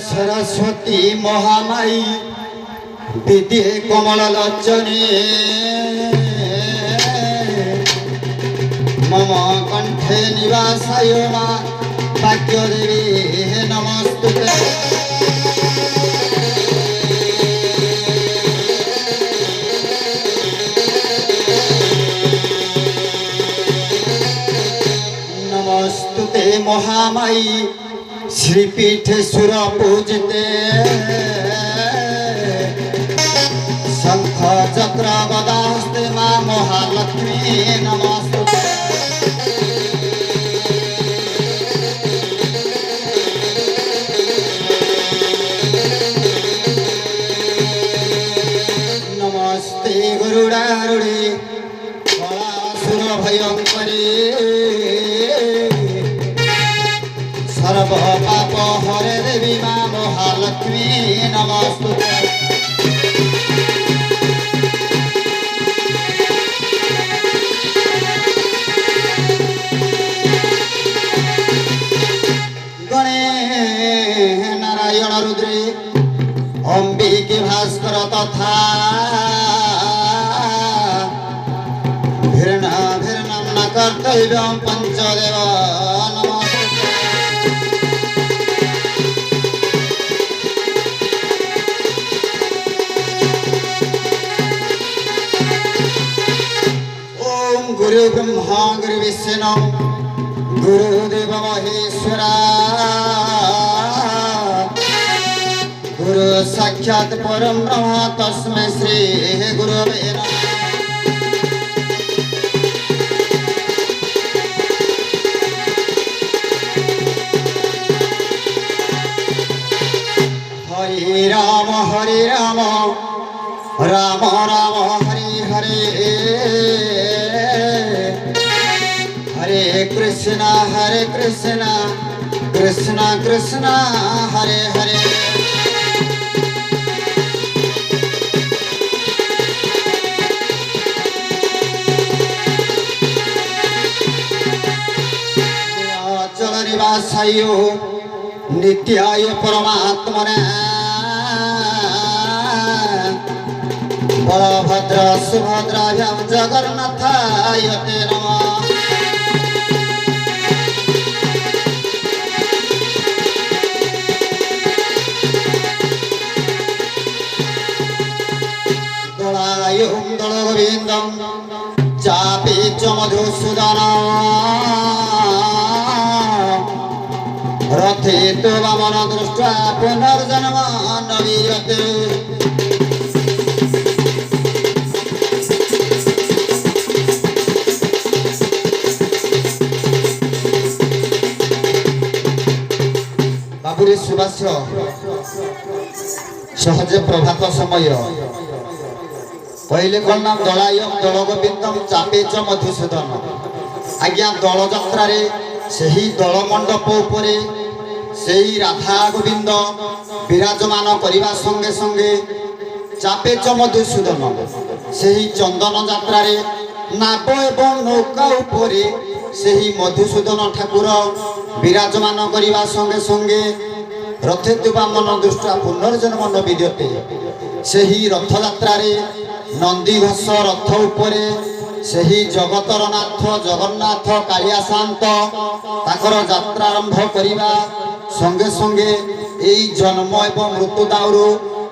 सरस्वती महामाई विद्ये कमल लोचने मम कंठे निवासाय मा भाग्यदेवी नमस्तुते। नमस्तुते महामाई श्रीपीठे सुर पूजिते शंख चक्र गदास्ते मां महालक्ष्मी नमस्तुते। नमस्ते गरुडारूढे कलासुर भयंकरी सर्व पाप हरे देवी मां महालक्ष्मी नमस्तुते। गणे नारायण रुद्रे अंबिके भास्कर तथा भिर्न भिर्नं न कर्तव्यं पंचदेव नमस्ते। गुरु ब्रह्मा गुरु विष्णु गुरुदेव महेश्वरा गुरु साक्षात् परम ब्रह्म तस्मै श्री गुरवे नमः। हरे राम राम राम हरे हरे हरे कृष्णा कृष्णा कृष्णा हरे हरे। चल निवासाय नित्याय परमात्मने बलभद्र सुभद्राभ्यां जगन्नाथाय ते नमः। दलगोविंदं चापि च मधुसूदनं रथे तु वामन दृष्ट्वा पुनर्जन्म न वीर्यते। बाबुरे सुभाष सहजे प्रभात समय पहले कौन नाम दलाय दल गोविंदम चापे च मधुसूदन। आज्ञा दल यात्रा से ही दल मंडप उपरे से ही राधा गोविंद विराजमान करने संगे संगे चापे च मधुसूदन से ही चंदन यात्रा नाव एवं नौका उपरे से ही मधुसूदन ठाकुर विराजमान करने संगे संगे रथे वामन दृष्टा पुनर्जन्म न विद्यते। से ही रथ यात्रा नंदी घोष रथ उपरे से ही जगतर नाथ जगन्नाथ कालिया शांत ताकर यात्रा आरंभ करिबा संगे संगे एई जन्म एवं मृत्यु दाउरु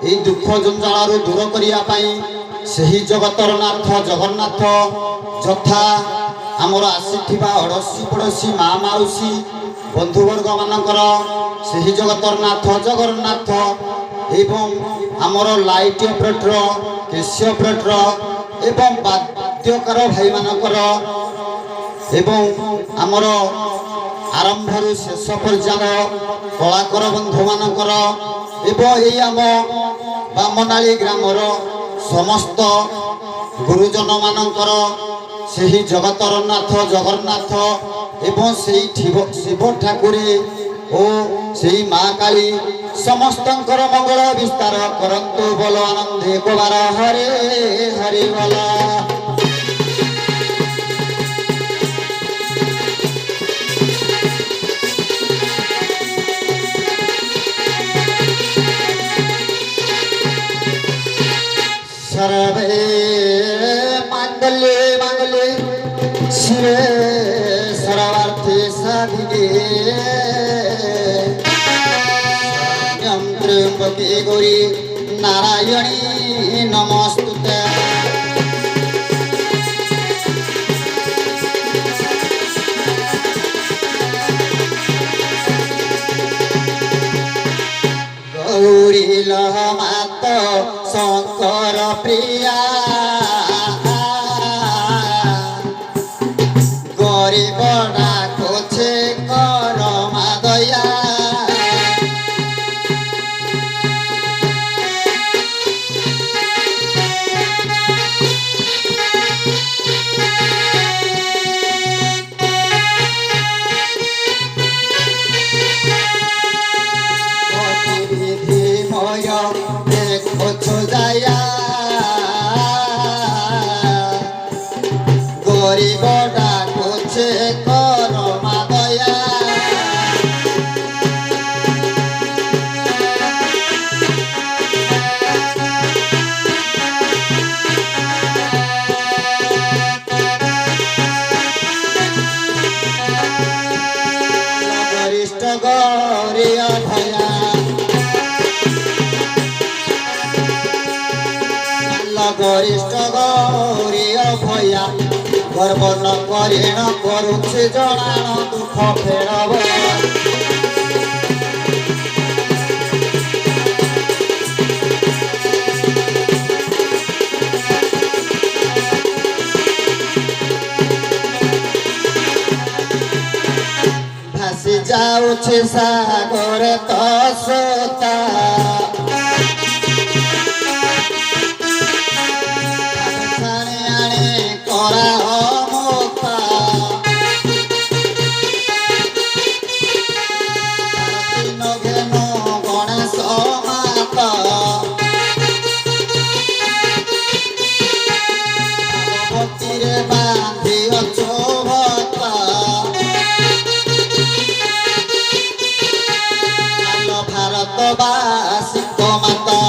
एई दुख जंजालरु दूर करिया पाई से ही जगतर नाथ जगन्नाथ जथा आमर आसीथिबा अड़सी पड़ोसी माँ माउसी बंधुवर्ग मानकर से ही जगतर नाथ जगन्नाथ एवं आमर लाइट ऑपरेटर केसी ऑपरेटर एवं वाद्यकार भाई मानकर एवं आमर आरंभर शेष पर्याय कलाकार बंधु मानकर एवं यही आम बामनाली ग्रामर समस्त गुरुजन मानकर से ही जगतर नाथ जगन्नाथ एवं से शिव ठाकुर ଓ ସେଇ ମା କାଳୀ ସମସ୍ତଙ୍କର ମଙ୍ଗଳ ବିସ୍ତାର କରନ୍ତୁ। ବୋଲ ଆନନ୍ଦେ କୁମାର ହରେ ହରି ବୋଲ। सर्वे मांगल्ये मांगल्ये शिवे सर्वार्थे साधिके शरण्यं त्र्यंबके गौरी नारायणी नमोस्तुते। गौरी लहमात शंकर प्रिया गरीब डाकुछे कर मादया। गरीब डाकुछे कर मादया। गरिष्ठ गौरी अभया गरिष्ठ गौरी अभया गर्व न करेण करुछे जनाण दुख फेरब। भासी जाउछे सागर तसता भारतवासिक माता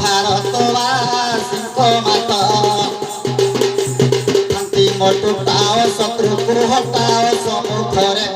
भारतवासिक माता शांति मटुटाओ शत्रु को हटाओ सम्मुखरे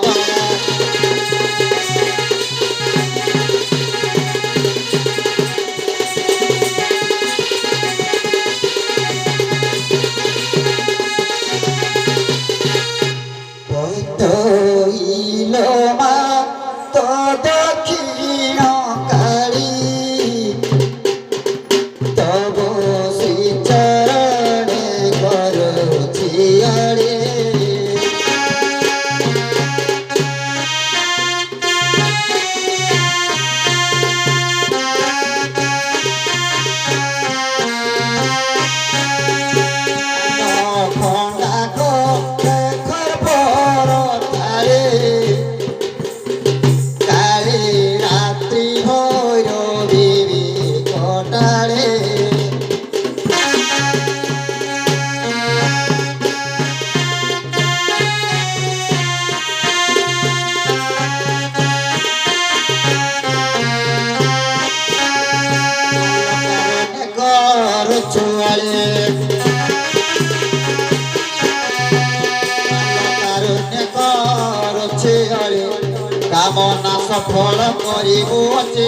कामना सफल करिबु अछि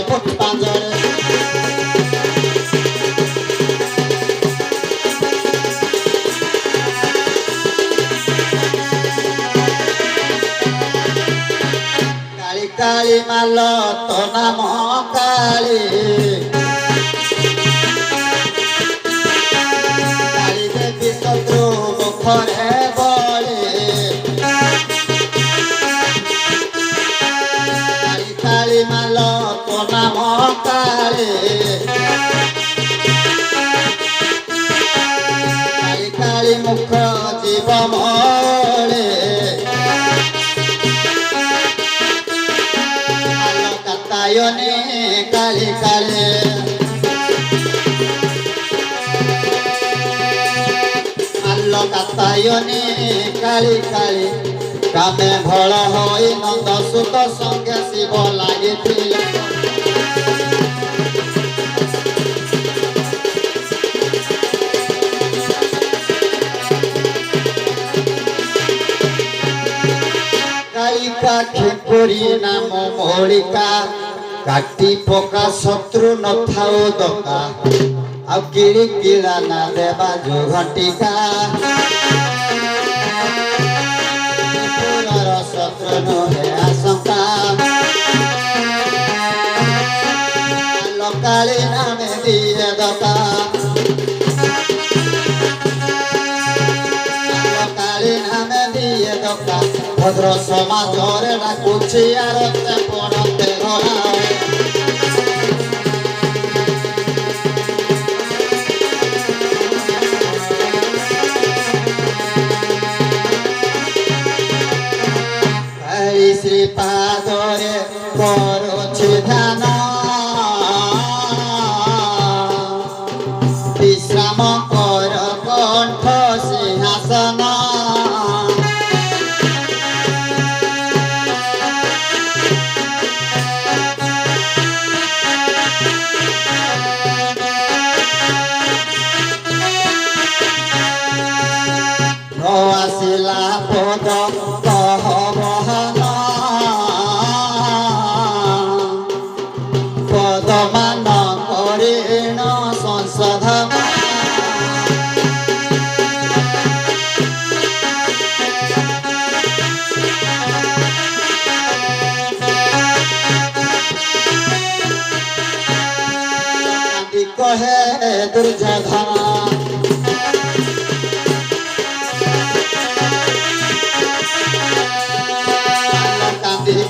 पुष्पांजलि। काली काली माल तो नाम काली काली देवी शत्रु मुखरे बले काली माल तो नाम काली काली काली मुख जीव କମଳେ ଆଲୋକାତାୟନେ କାଳେ କାଳେ ଆଲୋକାତାୟନେ କାଳେ କାଳେ କାମେ ଭଳ ହୋଇ ନନ୍ଦ ସୁତ ସଙ୍ଗେ ଶିବ ଲାଗିଥିଲେ কালিকা খেপুরি নাম মৌলিকা কাটি পকা শত্রু নথাও দকা ଆଉ କିଳି କିଳା ନା ଦେବା ଯୋ ଘଟିକା ପୁରର ଶତ୍ରୁ ନୁହେଁ ଆଶଙ୍କା ଲୋକାଳି ନାମେ ଦିଏ ଦକା ଲୋକାଳି ନାମେ ଦିଏ ଦକା ଭଦ୍ର ସମାଜରେ ଡାକୁଛି ଆରତେ ପଣତେ ଘୋଡ଼ା শ্রীপাদরে করছি ধ্যান বিশ্রাম কর কণ্ঠ সিংহাসন আসিলা পদ কহ বহন পদমান করিণ সংশোধন কহে দুর্যোধন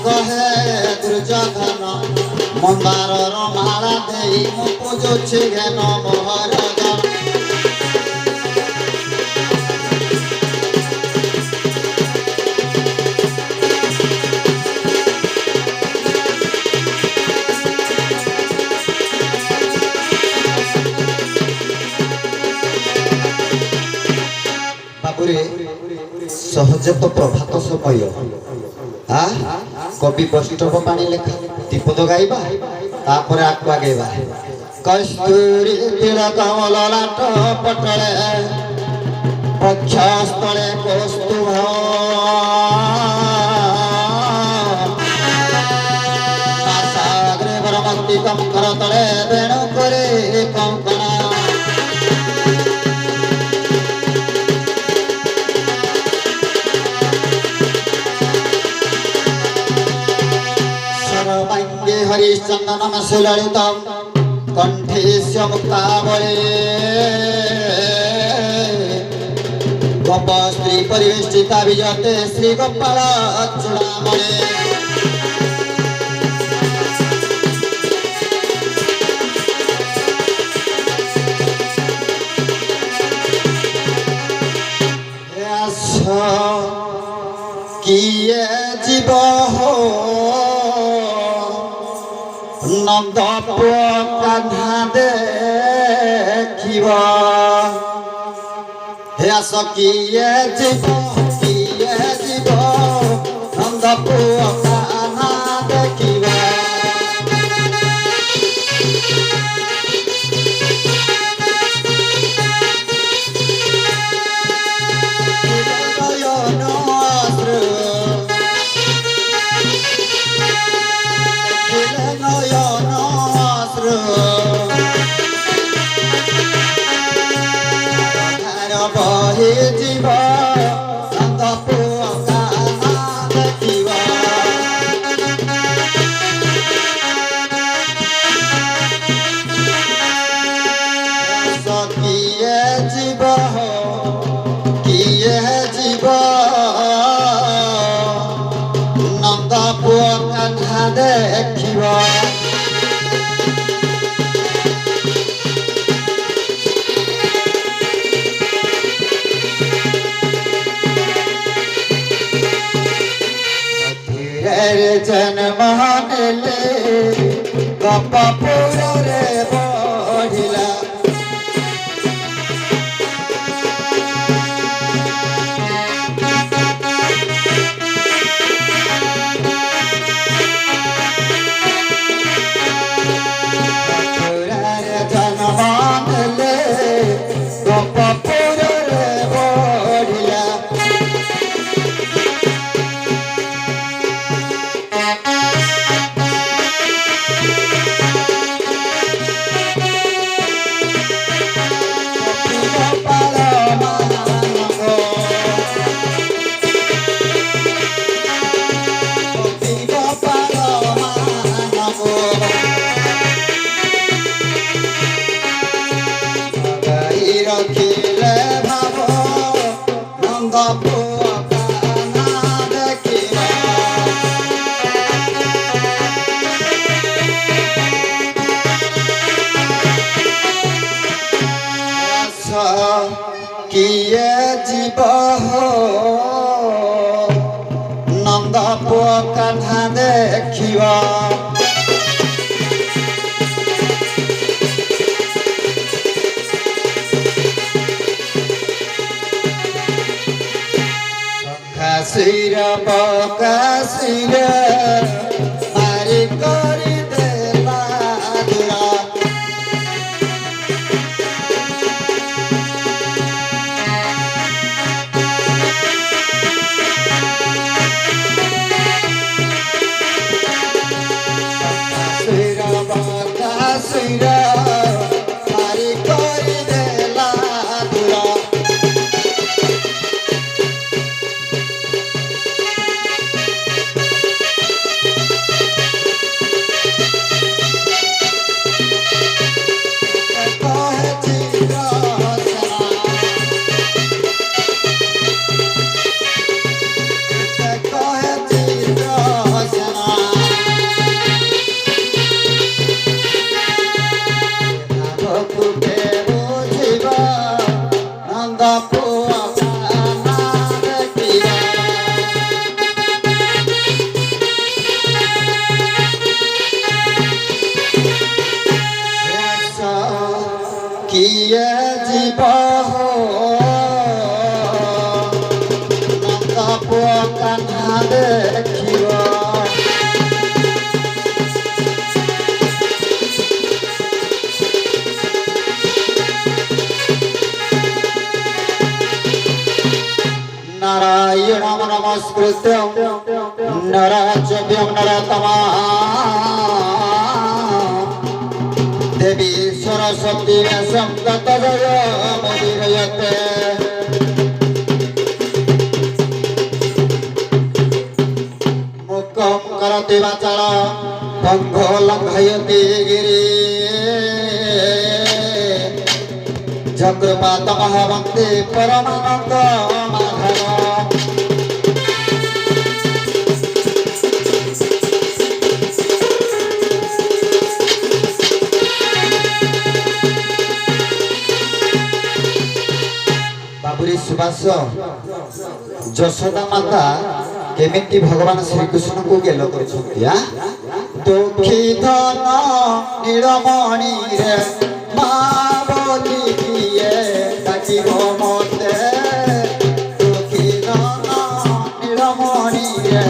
কহে দুর্যোধন মন্দারর মালা দেই মু পুজুছি ঘেন মহারাজন বাবুরে সহজে তো প্রভাত সময় কবি বৈষ্ণব পাଣି লেখা দ্বিপদ গাইবা তারপরে আকুয়া গাইবা কস্তুরী তিলক ললাট পটলে বক্ষস্থলে কৌস্তুভ সাগরে বরমন্তি কঙ্কর তলে বেণু করে কঙ্কণ হরিশ্চন্দনম সুললিত কণ্ঠেস্য মুক্তাবলে গোপ স্ত্রী পরিবেষ্টিতা বিজতে শ্রী গোপাল চূড়ামণি কিয়ে জীব নন্দ পুଅ কান্ধা দেখিব হে আস কিয়ে জীব নন্দ পুଅ কান্ধা দেখিব বহি জীব নন্দ পুଅ কান্ধা দেখিব কিয়ে জীব নন্দ পুଅ কান্ধা দেখিব रे जन्म नेले गोपपुर रे बढ़िला रखिले भाव नंद पुआ देखिला किए जीव हो नंद पुआ कान्हा देखिवा सिर बकासिर मारी करी देला दुरा सिर बकासिर मारी करी देला दुरा किए जीव हो नंद पुआ कान्हा देखिवा नारायणं नमस्कृत्य नरचव्यं नरोत्तमं देवी सरस्वती संगतजयमुदीरयते मुखं करोति वाचालं पङ्गो लङ्घयति गिरि जगृपातमः वन्दे परमानन्द माधव बाबुरी सुभाष यशोदा माता केमिति भगवान श्रीकृष्ण को गेल करछंती आ दुखी धन नीलमणि रे मा बोली दिए डाकिबो मते दुखी धन नीलमणि रे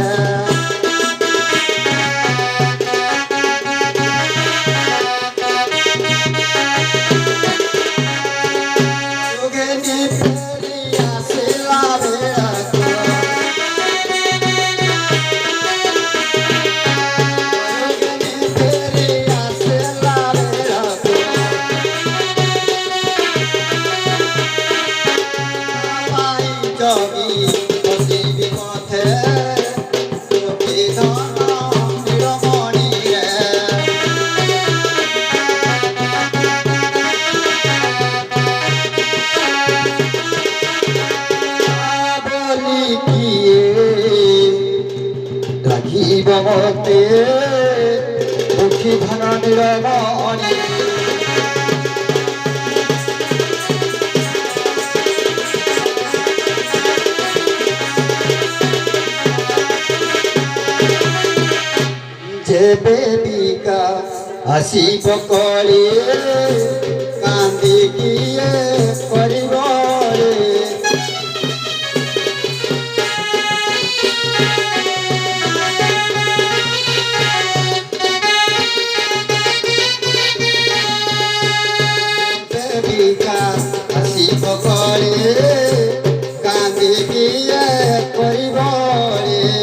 বেবিকা আসিব কলি কান্দি কিয়ে করিব রে বেবিকা আসিব কলি কান্দি কিয়ে করিব রে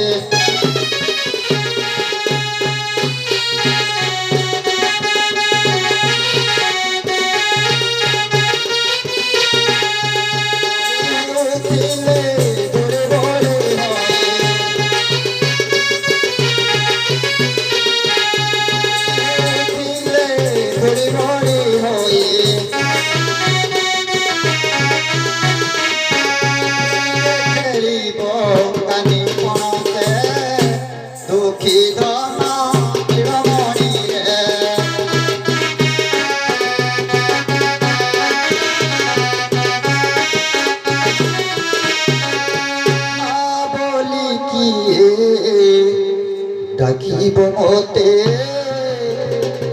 ডাকিব মতে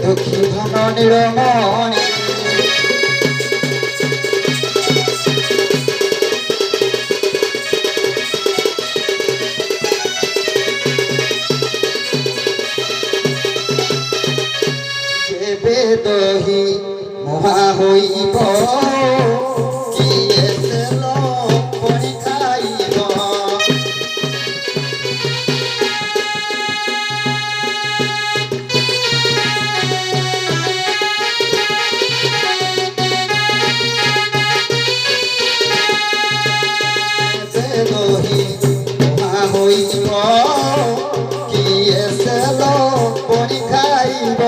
দুঃখী ধন নিরমণি যেবে দহি মহা হইব কিয়ে তেল পরি খাইব দহি মহা হইব কিয়ে তেল পরি খাইব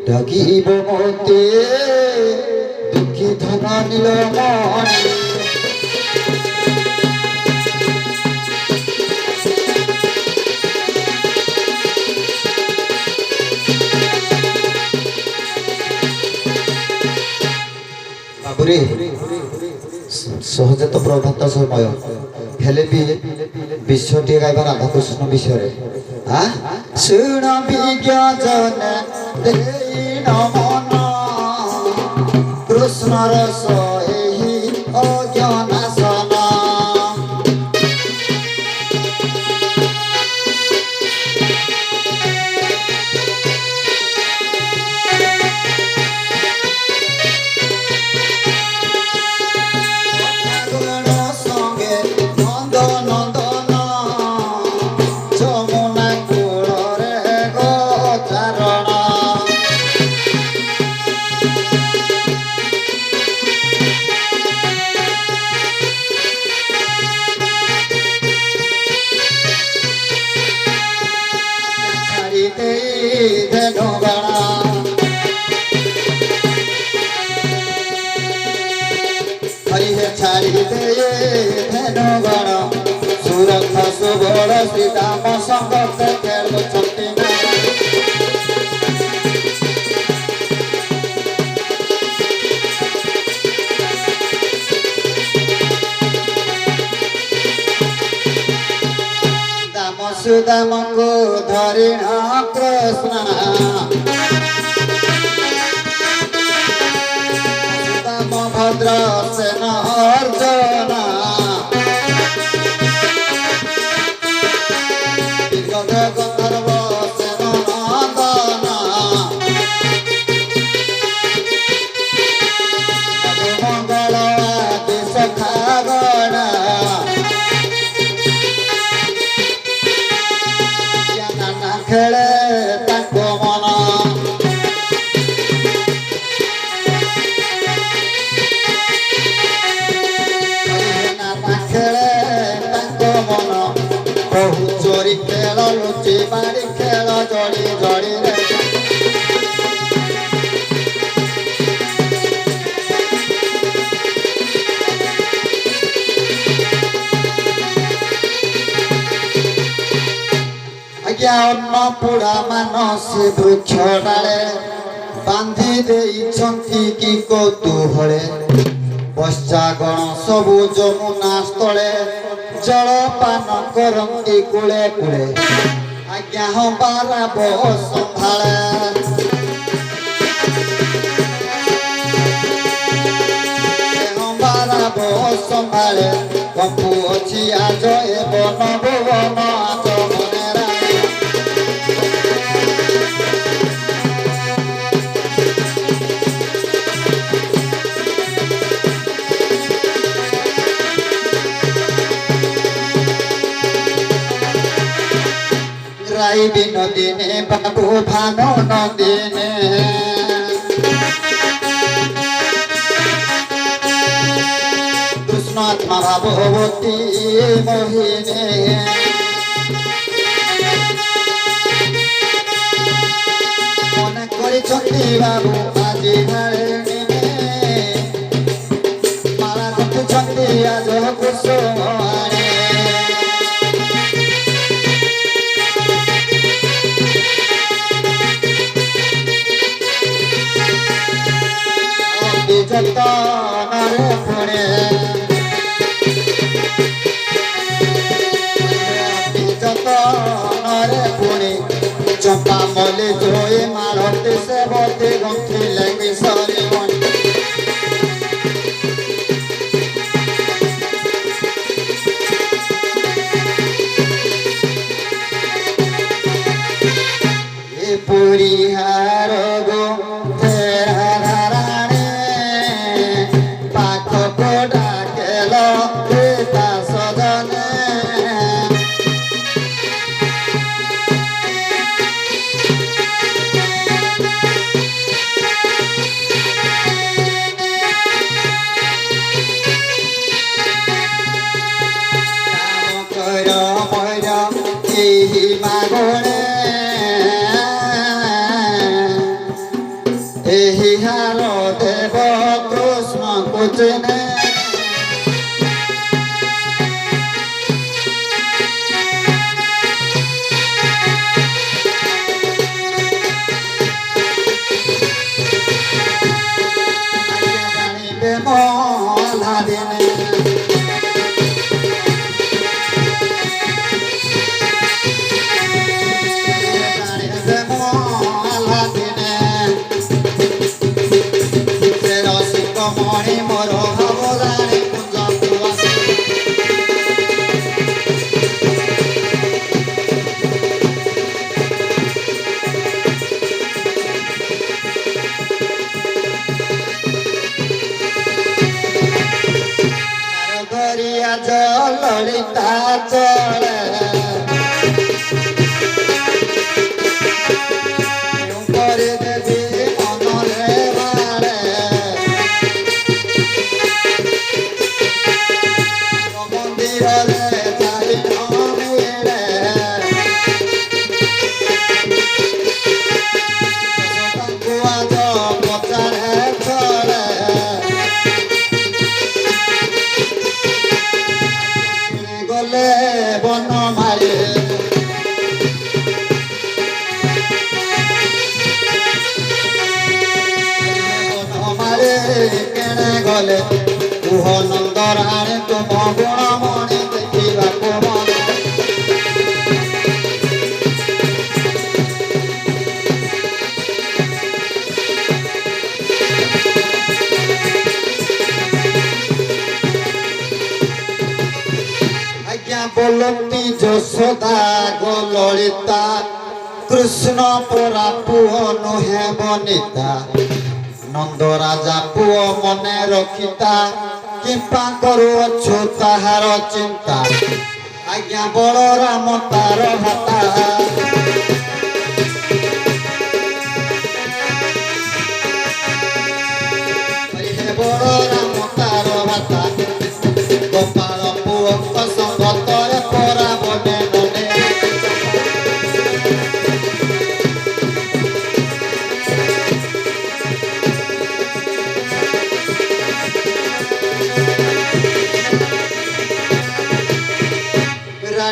ডাকিব মতে দুঃখী ধন নীলমণি বাবুরে সহজে তো প্রভাত সময় হেলে বি বিশ্বটি গাইবা রাধাকৃষ্ণ বিষয়ে শুণ বিজ্ঞান মন কৃষ্ণ রস এই অজ্ঞানাসন সঙ্গে নন্দ নন্দন যমুনা কূଳରେ গোচারণ ছাড়ি দে ধেনুগণ সুরଥ সুবଳ ଶ୍ରୀରାମ ସଙ୍ଗତ ଖେଳୁଛନ୍ତି ଦାମ ସୁଦାମଙ୍କୁ ଧରିଣ କୃଷ୍ଣ ଭଦ୍ର ସେନ ଅର୍ଜୁନ ଗନ୍ଧର୍ବ ସେନ ନନ୍ଦନ ମଙ୍ଗଳ ଆଦି ସଖାଗଣ ଆଜ୍ଞା ଅନ୍ନପୂଡ଼ା ମାନସୀ ବୃକ୍ଷ ଡାଳେ ବାନ୍ଧି ଦେଇଛନ୍ତି କି କୌତୁହଳେ ପଶ୍ଚାଗଣ ସବୁ ଯମୁନା ସ୍ଥଳେ ଜଳପାନ କରନ୍ତି କୂଳେ କୂଳେ ଆଜ୍ଞା ହଁ ବାରାବ ସମ୍ଭାଳେ ବାରାବ ସମ୍ଭାଳେ କପୁ ଅଛି ଆଜ ଏ ବନ ଭୁବନ ଆଜ ମନେ ରାଣୀ রাই বিনোদিনে বাবু ভানু নদিনে কৃষ্ণাত্মা ভাববতী মোহিনী মনে କରିଛନ୍ତି বাবু ଆଜି ଭାଳିଣୀ ମାଳା ଗୁନ୍ଥୁଛନ୍ତି ଆଜ କୁସୁମାଣୀ ଯତନରେ ପୁଣି ଯତନରେ ପୁଣି ଚମ୍ପା ମଲ୍ଲି ଜୋଇ ମାଳତୀ ସେବତୀ ଗୁନ୍ଥିଲେ କିଶୋରୀ ମଣି ଏ ପୁରୀ ହାର ଗো ଏହି ହାର ଦେବ କୃଷ୍ଣଙ୍କୁ ଚିହ୍ନେ ଜାଣିବେ ମଲା ଦିନେ মণি মোর ভাবদানে কুঞ্জু আসে দরিয়া জললিতা চলে করে দেবী মনরে বাড়ে গলে বন মারে বন মারে কেনে গলে কুহ নন্দরাଣୀ ତୁମ ଗୁଣମଣି ଦେଖିବାକୁ ମନ बोलती यशोदा गो ललिता कृष्ण परा पुओ नुहे बनिता नंद राजा पुओ मने रखिता किंपा करुअछु ताहार चिंता आज्ञा बलराम तार भाता बलराम तार भाता गोपाल पुओ संगतरे परा बने नने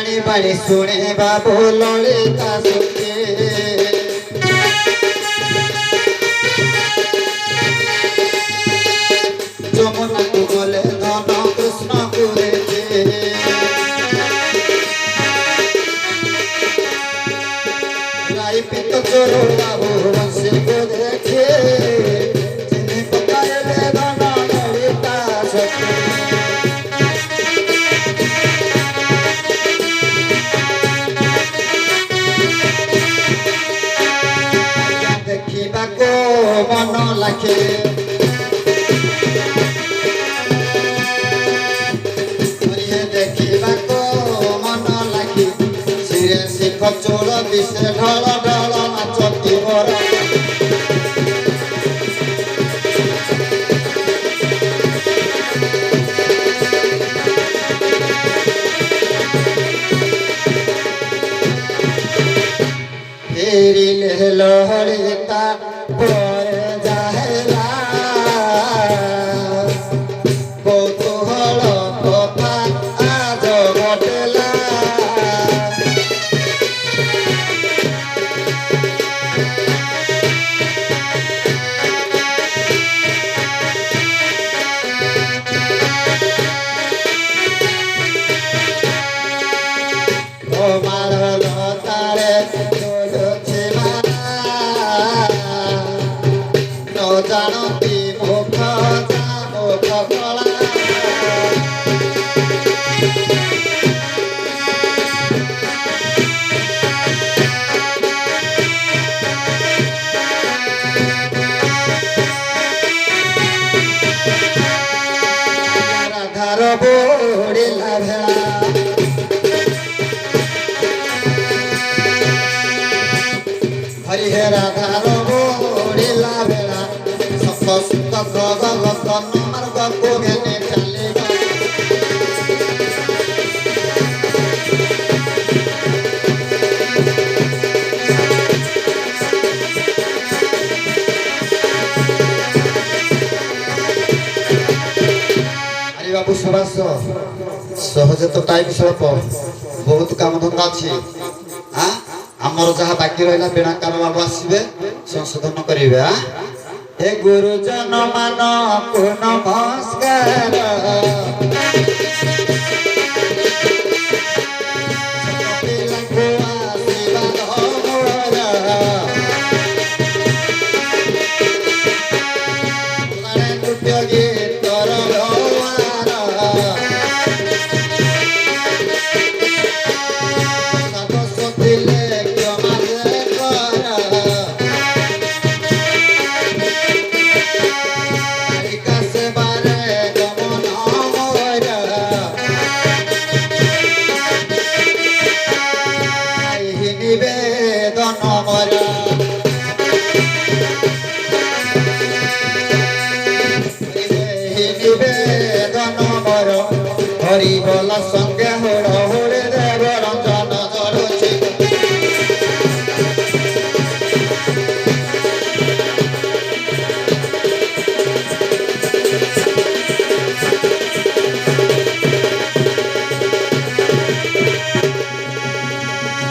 ରାଣୀ ବାଣୀ ଶୁଣେ ବାବୁ ଲଳିତା ସୁଖେ ଯମୁନାକୁ ଗଲେ ଧନ କୃଷ୍ଣକୁ ଦେଖେ ରାଇ ପିତ ଚୋର ବାବୁ ବଂଶୀକୁ ଦେଖେ ଚିହ୍ନି ପକାଇଲେ ଧନ ଲଳିତା ସୁଖେ ଦେଖିବାକୁ ମନ ଲାଖେ ଦେଖିବାକୁ ମନ ଲାଖି ଶିରେ ଶିଖ ଚୋଳ ଦିଶେ ଢଳ ଢଳ ନାଚତି ବର ফেরিলে ললিতা পরে যাহেলা কৌতূহল কথা আজ ঘটেলা তোমার লতারে জানতি মুখ মুখ কলা রাধার বুড়িলা ভেলা হরি হে রাধার বুড়িলা ভেলা সুত ভগবতন মার্গକୁ ঘেনে চালিবা আরে বাবু সুভাষ সহজে তো টাইম স্বল্প বহুত কাম ধন্দা আছে হ্যাঁ আমার যাহা বাকি রহিলা বেণাকার বাবু আসবে সংশোধন করিবে হ্যাঁ হে গুরুজন মানকু নমস্কার পিলাଙ୍କୁ আশীর্বাଦ ମୋର ମାନେ ନୃତ୍ୟ ଗୀତର ଭଗବାନ ସରସ୍ୱତୀ ଲେଖ୍ୟ ମାଝେ କର নিবেদন মরা নিবেদন মর হরি বল সঙ্গে